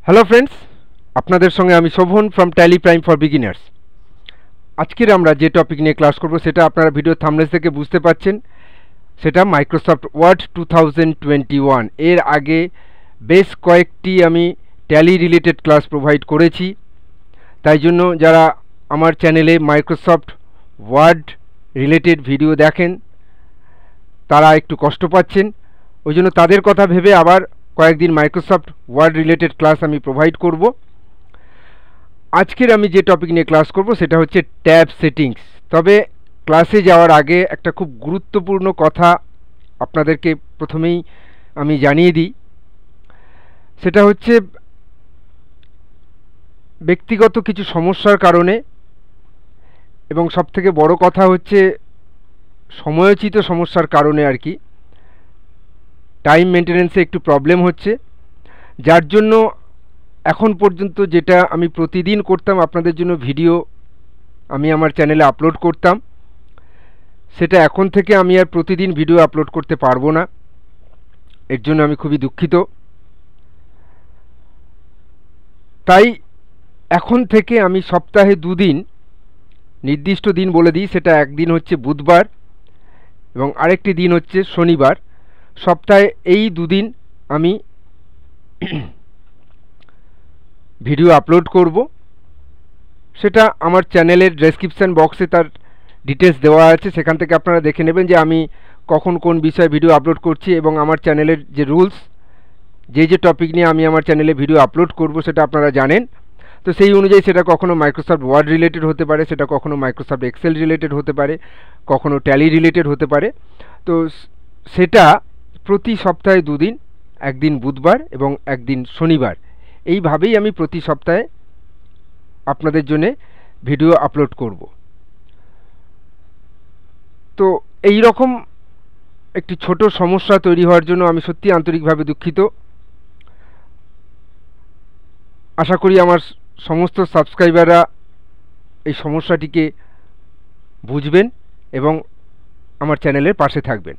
Hello friends, আপনাদের সঙ্গে আমি Shovan from Tally Prime for beginners. আজকের আমরা যে টপিক নিয়ে ক্লাস করব সেটা আপনারা ভিডিও থাম্বনেল থেকে বুঝতে পাচ্ছেন, সেটা মাইক্রোসফট ওয়ার্ড 2021। এর আগে বেশ কয়েকটি আমি ট্যালি রিলেটেড ক্লাস প্রোভাইড করেছি, তাই জন্য যারা আমার চ্যানেলে মাইক্রোসফট ওয়ার্ড রিলেটেড ভিডিও দেখেন তারা একটু কষ্ট পাচ্ছেন, ওই জন্য তাদের কথা ভেবে আবার কয়েকদিন মাইক্রোসফট ওয়ার্ড রিলেটেড ক্লাস আমি প্রোভাইড করব। আজকের আমি যে টপিক নিয়ে ক্লাস করব সেটা হচ্ছে ট্যাব সেটিংস। তবে ক্লাসে যাওয়ার আগে একটা খুব গুরুত্বপূর্ণ কথা আপনাদেরকে প্রথমেই আমি জানিয়ে দিই, সেটা হচ্ছে ব্যক্তিগত কিছু সমস্যার কারণে এবং সবথেকে বড় কথা হচ্ছে সময়োচিত সমস্যার কারণে আর কি টাইম মেনটেনেন্সে একটু প্রবলেম হচ্ছে, যার জন্য এখন পর্যন্ত যেটা আমি প্রতিদিন করতাম আপনাদের জন্য ভিডিও আমি আমার চ্যানেলে আপলোড করতাম, সেটা এখন থেকে আমি আর প্রতিদিন ভিডিও আপলোড করতে পারবো না। এর জন্য আমি খুবই দুঃখিত। তাই এখন থেকে আমি সপ্তাহে দুদিন নির্দিষ্ট দিন বলে দিই, সেটা একদিন হচ্ছে বুধবার এবং আরেকটি দিন হচ্ছে শনিবার। সপ্তাহে এই দুদিন আমি ভিডিও আপলোড করব। সেটা আমার চ্যানেলের ডেসক্রিপশান বক্সে তার ডিটেলস দেওয়া আছে, সেখান থেকে আপনারা দেখে নেবেন যে আমি কখন কোন বিষয়ে ভিডিও আপলোড করছি এবং আমার চ্যানেলের যে রুলস, যে টপিক নিয়ে আমি আমার চ্যানেলে ভিডিও আপলোড করব সেটা আপনারা জানেন। তো সেই অনুযায়ী সেটা কখনো মাইক্রোসফট ওয়ার্ড রিলেটেড হতে পারে, সেটা কখনো মাইক্রোসফট এক্সেল রিলেটেড হতে পারে, কখনো ট্যালি রিলেটেড হতে পারে। তো সেটা প্রতি সপ্তাহে দুদিন, একদিন বুধবার এবং একদিন শনিবার, এইভাবেই আমি প্রতি সপ্তাহে আপনাদের জন্য ভিডিও আপলোড করব। তো এই রকম একটি ছোট সমস্যা তৈরি হওয়ার জন্য আমি সত্যি আন্তরিকভাবে দুঃখিত। আশা করি আমার সমস্ত সাবস্ক্রাইবাররা এই সমস্যাটিকে বুঝবেন এবং আমার চ্যানেলের পাশে থাকবেন।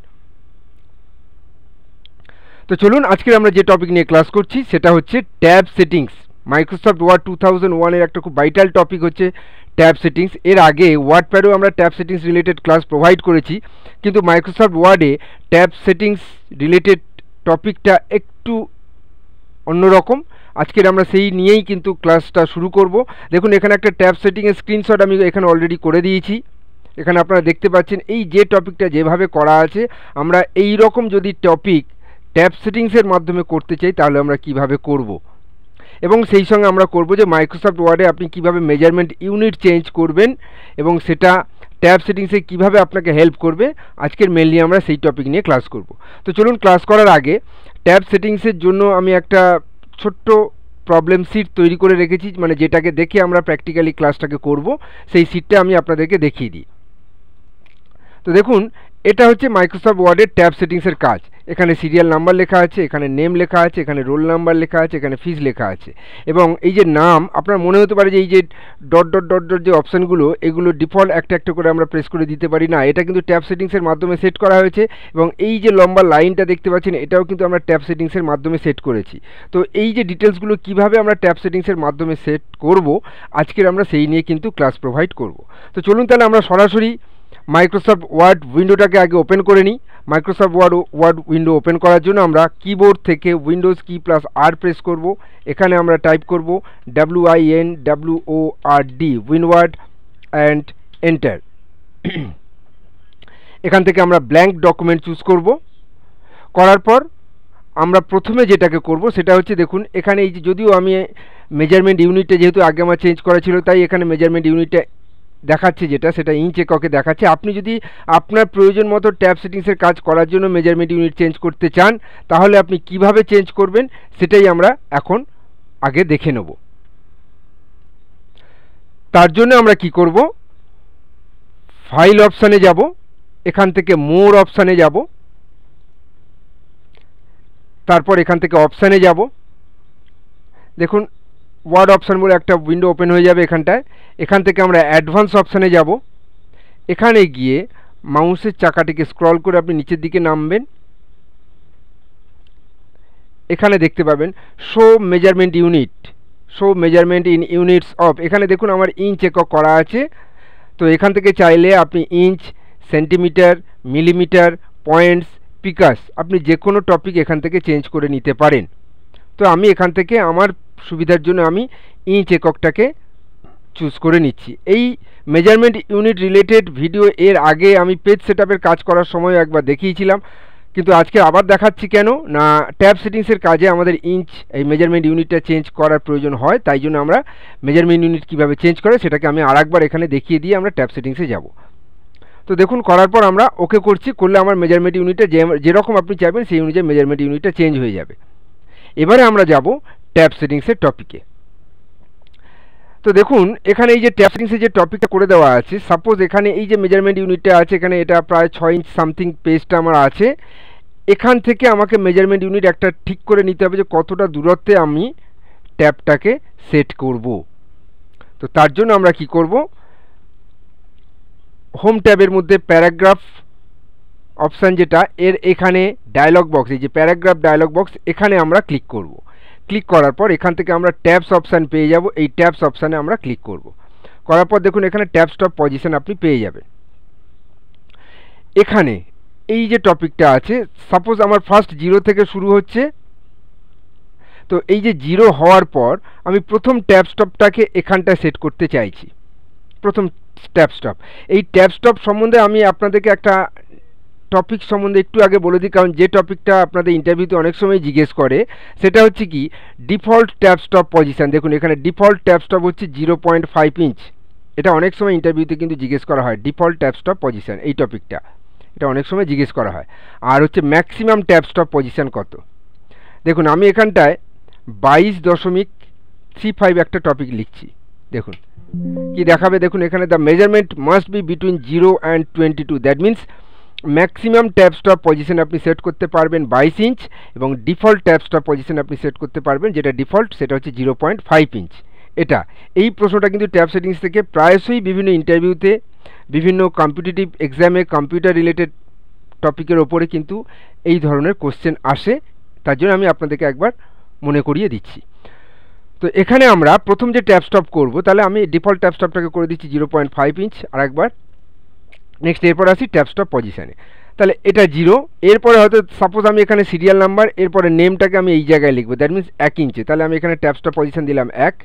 তো চলুন আজকের আমরা যে টপিক নিয়ে ক্লাস করছি সেটা হচ্ছে ট্যাব সেটিংস। মাইক্রোসফট ওয়ার্ড 2001-এর একটা খুব ভাইটাল টপিক হচ্ছে ট্যাব সেটিংস। এর আগে ওয়ার্ডপ্যাডেও আমরা tab settings related class provide করেছি, কিন্তু মাইক্রোসফট ওয়ার্ডে ট্যাব সেটিংস রিলেটেড টপিকটা একটু অন্যরকম। আজকের আমরা সেই নিয়েই কিন্তু ক্লাসটা শুরু করব। দেখুন এখানে একটা ট্যাব সেটিংয়ের স্ক্রিনশট আমি এখানে অলরেডি করে দিয়েছি। এখানে আপনারা দেখতে পাচ্ছেন এই যে টপিকটা যেভাবে করা আছে, আমরা এই রকম যদি টপিক ট্যাব সেটিংসের মাধ্যমে করতে চাই তাহলে আমরা কিভাবে করব, এবং সেই সঙ্গে আমরা করব যে মাইক্রোসফট ওয়ার্ডে আপনি কিভাবে মেজারমেন্ট ইউনিট চেঞ্জ করবেন এবং সেটা ট্যাব সেটিংসে কিভাবে আপনাকে হেল্প করবে। আজকের মেনলি আমরা সেই টপিক নিয়ে ক্লাস করব। তো চলুন ক্লাস করার আগে ট্যাব সেটিংসের জন্য আমি একটা ছোট্ট প্রবলেম সিট তৈরি করে রেখেছি, মানে যেটাকে দেখে আমরা প্র্যাকটিক্যালি ক্লাসটাকে করব, সেই সিটটা আমি আপনাদেরকে দেখিয়ে দিই। তো দেখুন এটা হচ্ছে মাইক্রোসফট ওয়ার্ডের ট্যাব সেটিংসের কাজ। এখানে সিরিয়াল নাম্বার লেখা আছে, এখানে নেম লেখা আছে, এখানে রোল নাম্বার লেখা আছে, এখানে ফিজ লেখা আছে। এবং এই যে নাম, আপনার মনে হতে পারে যে এই যে ডট ডট ডট ডট যে অপশানগুলো, এগুলো ডিফল্ট একটা একটা করে আমরা প্রেস করে দিতে পারি না, এটা কিন্তু ট্যাব সেটিংসের মাধ্যমে সেট করা হয়েছে। এবং এই যে লম্বা লাইনটা দেখতে পাচ্ছেন এটাও কিন্তু আমরা ট্যাব সেটিংসের মাধ্যমে সেট করেছি। তো এই যে ডিটেলসগুলো কিভাবে আমরা ট্যাব সেটিংসের মাধ্যমে সেট করব, আজকের আমরা সেই নিয়ে কিন্তু ক্লাস প্রোভাইড করব। তো চলুন তাহলে আমরা সরাসরি মাইক্রোসফট ওয়ার্ড উইন্ডোটাকে আগে ওপেন করে নিই। মাইক্রোসফট ওয়ার্ড উইন্ডো ওপেন করার জন্য আমরা কিবোর্ড থেকে উইন্ডোজ কি প্লাস আর প্রেস করব। এখানে আমরা টাইপ করব WINWORD উইনওয়ার্ড অ্যান্ড এন্টার। এখান থেকে আমরা ব্ল্যাঙ্ক ডকুমেন্ট চুজ করব। করার পর আমরা প্রথমে যেটাকে করব সেটা হচ্ছে, দেখুন এখানে এই যে, যদিও আমি মেজারমেন্ট ইউনিটটা যেহেতু আগে আমার চেঞ্জ করা ছিল তাই এখানে মেজারমেন্ট ইউনিটটা দেখাচ্ছে, যেটা সেটা ইঞ্চ এককে দেখাচ্ছে। আপনি যদি আপনার প্রয়োজন মতো ট্যাব সেটিংসের কাজ করার জন্য মেজারমেন্ট ইউনিট চেঞ্জ করতে চান তাহলে আপনি কিভাবে চেঞ্জ করবেন সেটাই আমরা এখন আগে দেখে নেব। তার জন্য আমরা কি করব, ফাইল অপশানে যাব, এখান থেকে মোর অপশানে যাব, তারপর এখান থেকে অপশানে যাব। দেখুন ওয়ার্ড অপশান বলে একটা উইন্ডো ওপেন হয়ে যাবে এখানটায়। এখান থেকে আমরা অ্যাডভান্স অপশানে যাব। এখানে গিয়ে মাউসের চাকাটিকে স্ক্রল করে আপনি নিচের দিকে নামবেন। এখানে দেখতে পাবেন show measurement unit, show measurement in units of, এখানে দেখুন আমার ইঞ্চ একক করা আছে। তো এখান থেকে চাইলে আপনি inch, centimetre, millimetre, points, picas আপনি যে কোনো টপিক এখান থেকে চেঞ্জ করে নিতে পারেন। তো আমি এখান থেকে আমার সুবিধার জন্য আমি ইঞ্চ এককটাকে চুজ করে নিচ্ছি। এই মেজারমেন্ট ইউনিট রিলেটেড ভিডিও এর আগে আমি পেজ সেটআপের কাজ করার সময় একবার দেখিয়েছিলাম, কিন্তু আজকে আবার দেখাচ্ছি কেন না, ট্যাব সেটিংসের কাজে আমাদের ইঞ্চ এই মেজারমেন্ট ইউনিটটা চেঞ্জ করার প্রয়োজন হয়, তাই জন্য আমরা মেজারমেন্ট ইউনিট কীভাবে চেঞ্জ করে সেটাকে আমি আরেকবার এখানে দেখিয়ে দিয়ে আমরা ট্যাব সেটিংসে যাব। তো দেখুন করার পর আমরা ওকে করছি, করলে আমার মেজারমেন্ট ইউনিটটা যেরকম আপনি চাইবেন সেই অনুযায়ী মেজারমেন্ট ইউনিটটা চেঞ্জ হয়ে যাবে। এবারে আমরা যাব ট্যাব সেটিংসের টপিকে। তো দেখুন এখানে এই যে ট্যাব সেটিংসের যে টপিকটা করে দেওয়া আছে, সাপোজ এখানে এই যে মেজারমেন্ট ইউনিটটা আছে, এখানে এটা প্রায় 6 ইঞ্চ সামথিং পেজটা আমার আছে। এখান থেকে আমাকে মেজারমেন্ট ইউনিট একটা ঠিক করে নিতে হবে যে কতটা দূরত্বে আমি ট্যাবটাকে সেট করব। তো তার জন্য আমরা কি করব, হোম ট্যাবের মধ্যে প্যারাগ্রাফ অপশান যেটা, এর এখানে ডায়লগ বক্স, এই যে প্যারাগ্রাফ ডায়লগ বক্স, এখানে আমরা ক্লিক করব। ক্লিক করার পর এখান থেকে আমরা ট্যাবস অপশান পেয়ে যাব, এই ট্যাবস অপশানে আমরা ক্লিক করব। করার পর দেখুন এখানে ট্যাব স্টপ পজিশন আপনি পেয়ে যাবেন। এখানে এই যে টপিকটা আছে, সাপোজ আমার ফার্স্ট 0 থেকে শুরু হচ্ছে, তো এই যে 0 হওয়ার পর আমি প্রথম ট্যাব স্টপটাকে এখানটায় সেট করতে চাইছি, প্রথম ট্যাব স্টপ। এই ট্যাব স্টপ সম্বন্ধে আমি আপনাদেরকে একটা টপিক সম্বন্ধে একটু আগে বলে দিই, কারণ যে টপিকটা আপনাদের ইন্টারভিউতে অনেক সময় জিজ্ঞেস করে সেটা হচ্ছে কি ডিফল্ট ট্যাব স্টপ পজিশন। দেখুন এখানে ডিফল্ট ট্যাব স্টপ হচ্ছে 0.5 ইঞ্চ, এটা অনেক সময় ইন্টারভিউতে কিন্তু জিজ্ঞেস করা হয়, ডিফল্ট ট্যাব স্টপ পজিশন এই টপিকটা, এটা অনেক সময় জিজ্ঞেস করা হয়। আর হচ্ছে ম্যাক্সিমাম ট্যাব স্টপ পজিশন কত, দেখুন আমি এখানটায় 22.35 একটা টপিক লিখছি। দেখুন কি দেখাবে, দেখুন এখানে the measurement must be between 0 and 22, that means maximum tab stop position আপনি সেট করতে পারবেন 22 ইঞ্চ, এবং ডিফল্ট ট্যাব স্টপ পজিশন আপনি সেট করতে পারবেন যেটা ডিফল্ট সেটা হচ্ছে 0.5 ইঞ্চ। এটা এই প্রশ্নটা কিন্তু ট্যাব সেটিংস থেকে প্রায়শই বিভিন্ন ইন্টারভিউতে, বিভিন্ন কম্পিটিটিভ এক্সামে কম্পিউটার রিলেটেড টপিকের ওপরে কিন্তু এই ধরনের কোশ্চেন আসে, তার জন্য আমি আপনাদেরকে একবার মনে করিয়ে দিচ্ছি। তো এখানে আমরা প্রথম যে ট্যাব স্টপ করব, তাহলে আমি ডিফল্ট ট্যাব স্টপটাকে করে দিচ্ছি 0.5 ইঞ্চ আর একবার। নেক্সট এরপরে আসি ট্যাব স্টপ পজিশানে, তাহলে এটা 0। এরপরে হয়তো সাপোজ আমি এখানে সিরিয়াল নাম্বার, এরপরে নেমটাকে আমি এই জায়গায় লিখবো, দ্যাট মিন্স 1 ইঞ্চে, তাহলে আমি এখানে ট্যাব স্টপ পজিশন দিলাম 1,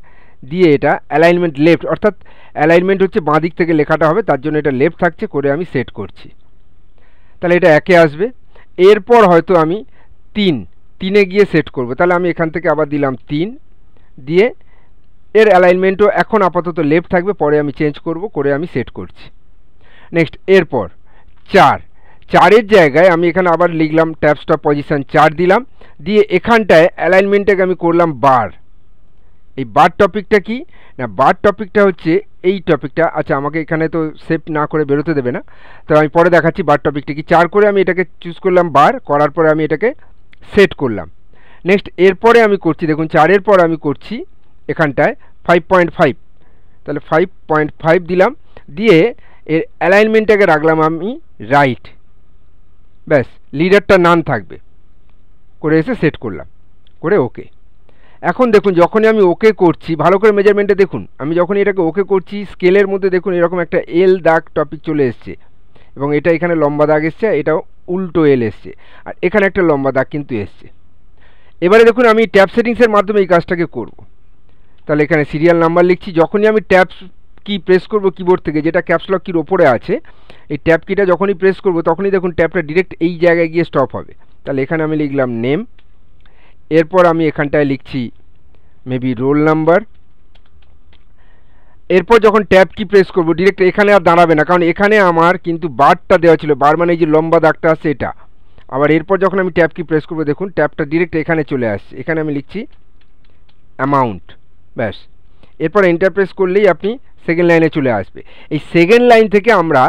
দিয়ে এটা অ্যালাইনমেন্ট লেফট, অর্থাৎ অ্যালাইনমেন্ট হচ্ছে বাঁ দিক থেকে লেখাটা হবে, তার জন্য এটা লেফট থাকছে, করে আমি সেট করছি। তাহলে এটা 1-এ আসবে। এরপর হয়তো আমি 3-এ গিয়ে সেট করব, তাহলে আমি এখান থেকে আবার দিলাম 3, দিয়ে এর অ্যালাইনমেন্টও এখন আপাতত লেফট থাকবে, পরে আমি চেঞ্জ করব, করে আমি সেট করছি। নেক্সট এরপর 4-এর জায়গায় আমি এখানে আবার লিখলাম ট্যাব স্টপ পজিশন 4 দিলাম, দিয়ে এখানটায় অ্যালাইনমেন্টটাকে আমি করলাম বার। এই বার টপিকটা কি না, বার টপিকটা হচ্ছে এই টপিকটা, আচ্ছা আমাকে এখানে তো সেভ না করে বেরোতে দেবে না, তো আমি পরে দেখাচ্ছি বার টপিকটা কি। 4 করে আমি এটাকে চুজ করলাম বার, করার পরে আমি এটাকে সেট করলাম। নেক্সট এরপরে আমি করছি, দেখুন 4-এর পর আমি করছি এখানটায় 5.5, তাহলে 5.5 দিলাম, দিয়ে এর অ্যালাইনমেন্টটাকে রাখলাম আমি রাইট, ব্যাস লিডারটা নান থাকবে, করে এসে সেট করলাম, করে ওকে। এখন দেখুন যখনই আমি ওকে করছি, ভালো করে মেজারমেন্টে দেখুন, আমি যখনই এটাকে ওকে করছি স্কেলের মধ্যে দেখুন এরকম একটা এল দাগ টপিক চলে এসছে, এবং এটা এখানে লম্বা দাগ এসছে, এটাও উল্টো এল এসছে, আর এখানে একটা লম্বা দাগ কিন্তু এসছে। এবারে দেখুন আমি ট্যাব সেটিংসের মাধ্যমে এই কাজটাকে করব, তাহলে এখানে সিরিয়াল নাম্বার লিখছি, যখনই আমি ট্যাব কি প্রেস করব কিবোর্ড থেকে, যেটা ক্যাপসলক কির ওপরে আছে, এই ট্যাব কিটা যখনই প্রেস করব তখনই দেখুন ট্যাবটা ডিরেক্ট এই জায়গায় গিয়ে স্টপ হবে। তাহলে এখানে আমি লিখলাম নেম, এরপর আমি এখানটায় লিখছি মেবি রোল নাম্বার। এরপর যখন ট্যাব কি প্রেস করব ডিরেক্ট এখানে আর দাঁড়াবে না, কারণ এখানে আমার কিন্তু বারটা দেওয়া ছিল, বার মানে এই যে লম্বা দাগটা আছে এটা। আবার এরপর যখন আমি ট্যাব কি প্রেস করব দেখুন ট্যাবটা ডিরেক্ট এখানে চলে আসছে, এখানে আমি লিখছি অ্যামাউন্ট, ব্যাস। এরপর এন্টার প্রেস করলেই আপনি সেকেন্ড লাইনে চলে আসবে। এই সেকেন্ড লাইন থেকে আমরা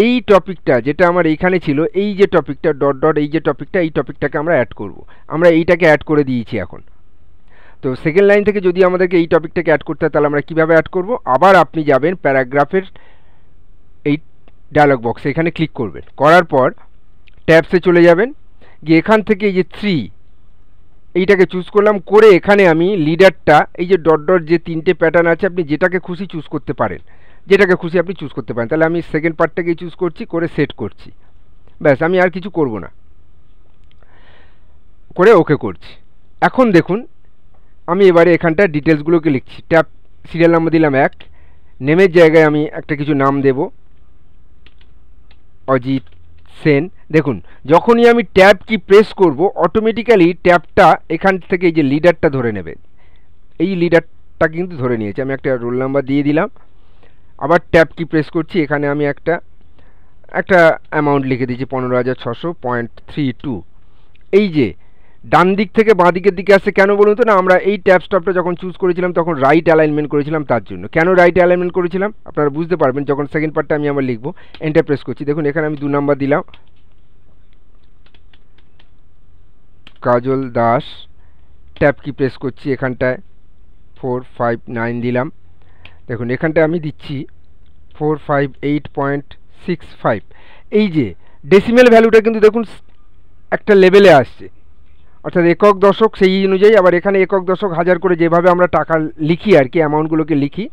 এই টপিকটা যেটা আমার এইখানে ছিল, এই যে টপিকটা ডট ডট, এই যে টপিকটা, এই টপিকটাকে আমরা অ্যাড করব, আমরা এইটাকে অ্যাড করে দিয়েছি এখন। তো সেকেন্ড লাইন থেকে যদি আমাদেরকে এই টপিকটাকে অ্যাড করতে হয় তাহলে আমরা কীভাবে অ্যাড করব, আবার আপনি যাবেন প্যারাগ্রাফের এই ডায়লগ বক্সে, এখানে ক্লিক করবেন, করার পর ট্যাবসে চলে যাবেন, গিয়ে এখান থেকে এই যে 3 এইটাকে চুজ করলাম, করে এখানে আমি লিডারটা এই যে ডট ডট যে তিনটে প্যাটার্ন আছে আপনি যেটাকে খুশি চুজ করতে পারেন, যেটাকে খুশি আপনি চুজ করতে পারেন। তাহলে আমি সেকেন্ড পার্টটাকেই চুজ করছি, করে সেট করছি। ব্যাস, আমি আর কিছু করব না, করে ওকে করছি। এখন দেখুন আমি এবারে এখানটা ডিটেলসগুলোকে লিখছি। ট্যাব সিরিয়াল নাম্বার দিলাম 1, নেমের জায়গায় আমি একটা কিছু নাম দেব, অজিত সেন। দেখুন যখনই আমি ট্যাব কি প্রেস করব অটোমেটিক্যালি ট্যাবটা এখান থেকে এই যে লিডারটা ধরে নেবে, এই লিডারটা কিন্তু ধরে নিয়েছে। আমি একটা রোল নাম্বার দিয়ে দিলাম, আবার ট্যাব কি প্রেস করছি, এখানে আমি একটা অ্যামাউন্ট লিখে দিয়েছি 15,600.32। এই যে ডান দিক থেকে বাঁ দিকের দিকে আসছে কেন বলুন তো? না, আমরা এই ট্যাব স্টপটা যখন চুজ করেছিলাম তখন রাইট অ্যালাইনমেন্ট করেছিলাম, তার জন্য। কেন রাইট অ্যালাইনমেন্ট করেছিলাম আপনারা বুঝতে পারবেন যখন সেকেন্ড পার্টটা আমি আমার লিখবো। এন্টার প্রেস করছি, দেখুন এখানে আমি 2 নাম্বার দিলাম, কাজল দাস। ট্যাব কি প্রেস করছি, এখানটায় 459 দিলাম। দেখুন এখানটায় আমি দিচ্ছি 458.65। এই যে ডেসিমেল ভ্যালুটা কিন্তু দেখুন একটা লেভেলে আসছে, অর্থাৎ একক দশক সেই অনুযায়ী। আবার এখানে একক দশক হাজার করে যেভাবে আমরা টাকা লিখি আর কি, অ্যামাউন্টগুলোকে লিখি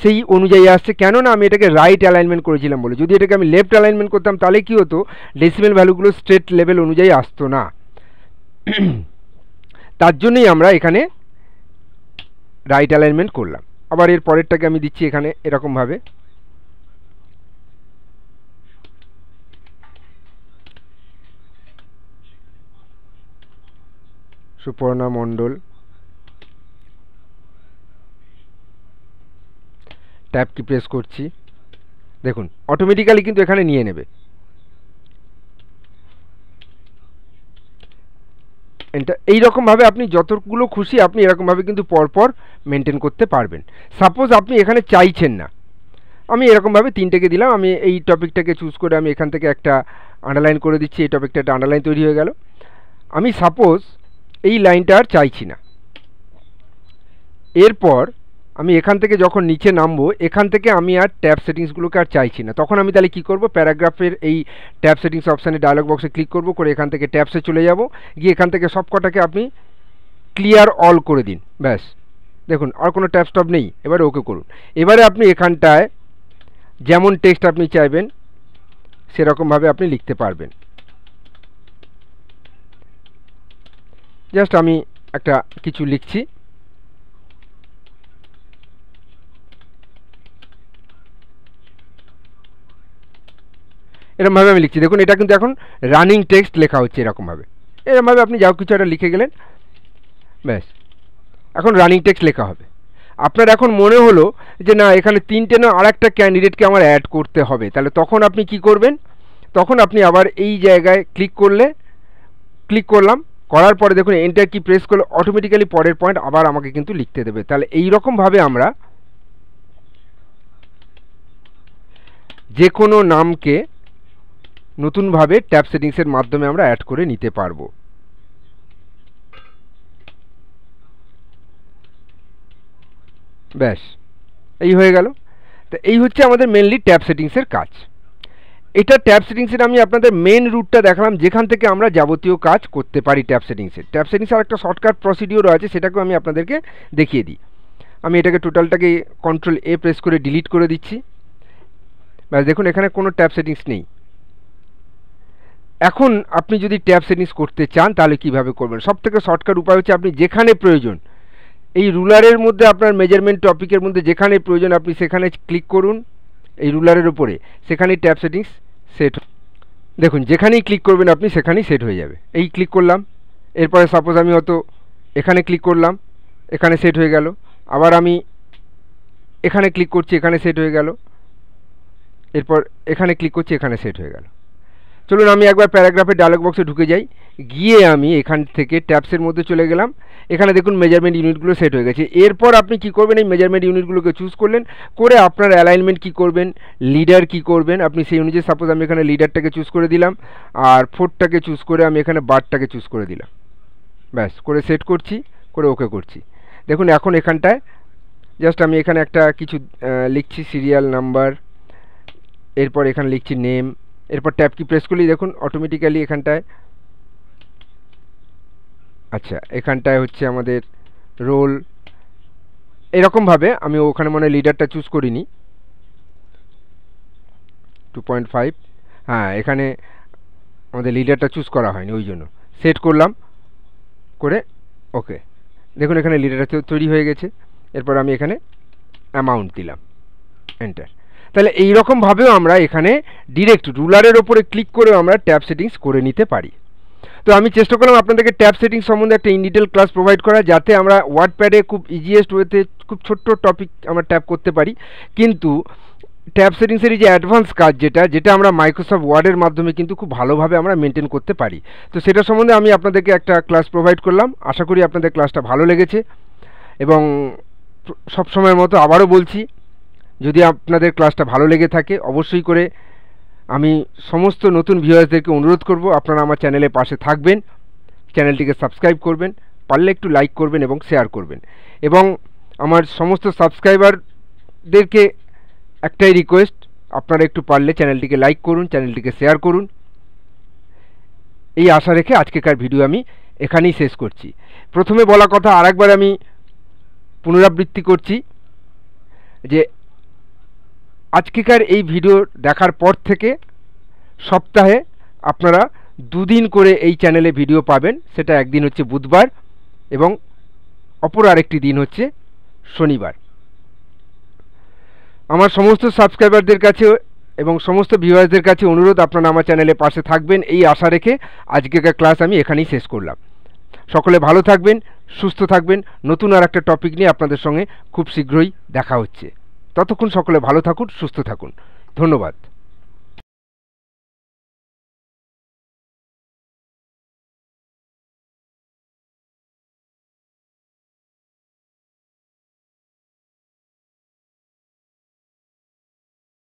সেই অনুযায়ী আসছে। কেননা আমি এটাকে রাইট অ্যালাইনমেন্ট করেছিলাম বলে। যদি এটাকে আমি লেফট অ্যালাইনমেন্ট করতাম তাহলে কী হতো, ডেসিমেল ভ্যালুগুলো স্ট্রেট লেভেল অনুযায়ী আসতো না। তার জন্যই আমরা এখানে রাইট অ্যালাইনমেন্ট করলাম। আবার এর পরেরটাকে আমি দিচ্ছি এখানে এরকমভাবে, সুপর্ণা মণ্ডল। ট্যাব কি প্রেস করছি, দেখুন অটোমেটিক্যালি কিন্তু এখানে নিয়ে নেবে। এইরকমভাবে আপনি যতগুলো খুশি আপনি এরকমভাবে কিন্তু পরপর মেনটেন করতে পারবেন। সাপোজ আপনি এখানে চাইছেন না, আমি এরকমভাবে 3টেকে দিলাম। আমি এই টপিকটাকে চুজ করে আমি এখান থেকে একটা আন্ডারলাইন করে দিচ্ছি, এই টপিকটা একটা আন্ডারলাইন তৈরি হয়ে গেল। আমি সাপোজ এই লাইনটা আর চাইছি না, এরপর আমি এখান থেকে যখন নিচে নামবো এখান থেকে আমি আর ট্যাব সেটিংসগুলোকে আর চাইছি না, তখন আমি তাহলে কী করব, প্যারাগ্রাফের এই ট্যাব সেটিংস অপশানে ডায়লগ বক্সে ক্লিক করব, করে এখান থেকে ট্যাবসে চলে যাব, গিয়ে এখান থেকে সব কটাকে আপনি ক্লিয়ার অল করে দিন। ব্যাস, দেখুন আর কোনো ট্যাব স্টপ নেই। এবারে ওকে করুন। এবারে আপনি এখানটায় যেমন টেক্সট আপনি চাইবেন সেরকমভাবে আপনি লিখতে পারবেন। জাস্ট আমি একটা কিছু লিখছি, এরকমভাবে আমি লিখছি। দেখুন এটা কিন্তু এখন রানিং টেক্সট লেখা হচ্ছে এরকমভাবে। এরকমভাবে আপনি যাও কিছু একটা লিখে গেলেন, ব্যাস এখন রানিং টেক্সট লেখা হবে। আপনার এখন মনে হলো যে না এখানে 3টে না আর একটা ক্যান্ডিডেটকে আমার অ্যাড করতে হবে, তাহলে তখন আপনি কি করবেন, তখন আপনি আবার এই জায়গায় ক্লিক করলাম, করার পরে দেখুন এন্টার কি প্রেস করলে অটোমেটিক্যালি পরের পয়েন্ট আবার আমাকে কিন্তু লিখতে দেবে। তাহলে এই রকমভাবে আমরা যে কোনো নামকে নতুনভাবে ট্যাব সেটিংসের মাধ্যমে আমরা অ্যাড করে নিতে পারবো। ব্যাস এই হয়ে গেল। তো এই হচ্ছে আমাদের মেনলি ট্যাব সেটিংসের কাজ। এটা ট্যাব সেটিংসের আমি আপনাদের মেন রুটটা দেখালাম যেখান থেকে আমরা যাবতীয় কাজ করতে পারি ট্যাব সেটিংসের। ট্যাব সেটিংসের একটা শর্টকাট প্রসিডিওর আছে, সেটাকেও আমি আপনাদেরকে দেখিয়ে দিই। আমি এটাকে টোটালটাকে কন্ট্রোল এ প্রেস করে ডিলিট করে দিচ্ছি। ব্যাস দেখুন এখানে কোনো ট্যাব সেটিংস নেই। এখন আপনি যদি ট্যাব সেটিংস করতে চান তাহলে কিভাবে করবেন? সবথেকে শর্টকাট উপায় হচ্ছে আপনি যেখানে প্রয়োজন এই রুলারের মধ্যে আপনার মেজারমেন্ট টপিকের মধ্যে যেখানে প্রয়োজন আপনি সেখানে ক্লিক করুন, এই রুলারের উপরে, সেখানেই ট্যাব সেটিংস সেট। দেখুন যেখানেই ক্লিক করবেন আপনি সেখানেই সেট হয়ে যাবে। এই ক্লিক করলাম, এরপরে সাপোজ আমি হয়তো এখানে ক্লিক করলাম, এখানে সেট হয়ে গেল। আবার আমি এখানে ক্লিক করছি, এখানে সেট হয়ে গেল। এরপর এখানে ক্লিক করছি, এখানে সেট হয়ে গেল। চলুন আমি একবার প্যারাগ্রাফের ডায়লগ বক্সে ঢুকে যাই, গিয়ে আমি এখান থেকে ট্যাবসের মধ্যে চলে গেলাম। এখানে দেখুন মেজারমেন্ট ইউনিটগুলো সেট হয়ে গেছে। এরপর আপনি কি করবেন, এই মেজারমেন্ট ইউনিটগুলোকে চুজ করলেন, করে আপনার অ্যালাইনমেন্ট কি করবেন, লিডার কি করবেন আপনি সেই অনুযায়ী। সাপোজ আমি এখানে লিডারটাকে চুজ করে দিলাম, আর ফোর্থটাকে চুজ করে আমি এখানে বারটাকে চুজ করে দিলাম। ব্যাস করে সেট করছি, করে ওকে করছি। দেখুন এখন এখানটায় জাস্ট আমি এখানে একটা কিছু লিখছি, সিরিয়াল নাম্বার, এরপর এখানে লিখছি নেম, এরপর ট্যাব কি প্রেস করলেই দেখুন অটোমেটিক্যালি এখানটায় আচ্ছা, এখানটায় হচ্ছে আমাদের রোল, এরকমভাবে আমি ওখানে মনে হয় লিডারটা চুজ করিনি। 2.5, হ্যাঁ এখানে আমাদের লিডারটা চুজ করা হয়নি, ওই জন্য সেট করলাম করে ওকে। দেখুন এখানে লিডারটা তৈরি হয়ে গেছে। এরপর আমি এখানে অ্যামাউন্ট দিলাম, এন্টার। তাহলে এইরকমভাবেও আমরা এখানে ডিরেক্ট রুলারের ওপরে ক্লিক করেও আমরা ট্যাব সেটিংস করে নিতে পারি। তো আমি চেষ্টা করলাম আপনাদেরকে ট্যাব সেটিংস সম্বন্ধে একটা ইন ডিটেল ক্লাস প্রোভাইড করা, যাতে আমরা ওয়ার্ডপ্যাডে খুব ইজিয়েস্ট ওয়েতে খুব ছোট্ট টপিক আমরা ট্যাব করতে পারি। কিন্তু ট্যাব সেটিংসের এই যে অ্যাডভান্স কাজ যেটা আমরা মাইক্রোসফট ওয়ার্ডের মাধ্যমে কিন্তু খুব ভালোভাবে আমরা মেনটেন করতে পারি। তো সেটা সম্বন্ধে আমি আপনাদেরকে একটা ক্লাস প্রোভাইড করলাম। আশা করি আপনাদের ক্লাসটা ভালো লেগেছে, এবং সবসময়ের মতো আবারও বলছি, যদি আপনাদের ক্লাসটা ভালো লেগে থাকে অবশ্যই করে আমি সমস্ত নতুন ভিউয়ার্সদেরকে অনুরোধ করব আপনারা আমার চ্যানেলের পাশে থাকবেন, চ্যানেলটিকে সাবস্ক্রাইব করবেন, পারলে একটু লাইক করবেন এবং শেয়ার করবেন। এবং আমার সমস্ত সাবস্ক্রাইবারদেরকে একটাই রিকোয়েস্ট, আপনারা একটু পারলে চ্যানেলটিকে লাইক করুন, চ্যানেলটিকে শেয়ার করুন। এই আশা রেখে আজকেকার ভিডিও আমি এখানেই শেষ করছি। প্রথমে বলা কথা আরেকবার আমি পুনরাবৃত্তি করছি যে আজকেকার এই ভিডিও দেখার পর থেকে সপ্তাহে আপনারা দুদিন করে এই চ্যানেলে ভিডিও পাবেন। সেটা একদিন হচ্ছে বুধবার এবং অপর আরেকটি দিন হচ্ছে শনিবার। আমার সমস্ত সাবস্ক্রাইবারদের কাছে এবং সমস্ত ভিউয়ার্সদের কাছে অনুরোধ, আপনারা আমার চ্যানেলের পাশে থাকবেন এই আশা রেখে আজকেকার ক্লাস আমি এখানেই শেষ করলাম। সকলে ভালো থাকবেন, সুস্থ থাকবেন। নতুন আর একটা টপিক নিয়ে আপনাদের সঙ্গে খুব শীঘ্রই দেখা হচ্ছে। ততক্ষণ সকলে ভালো থাকুন, সুস্থ থাকুন। ধন্যবাদ।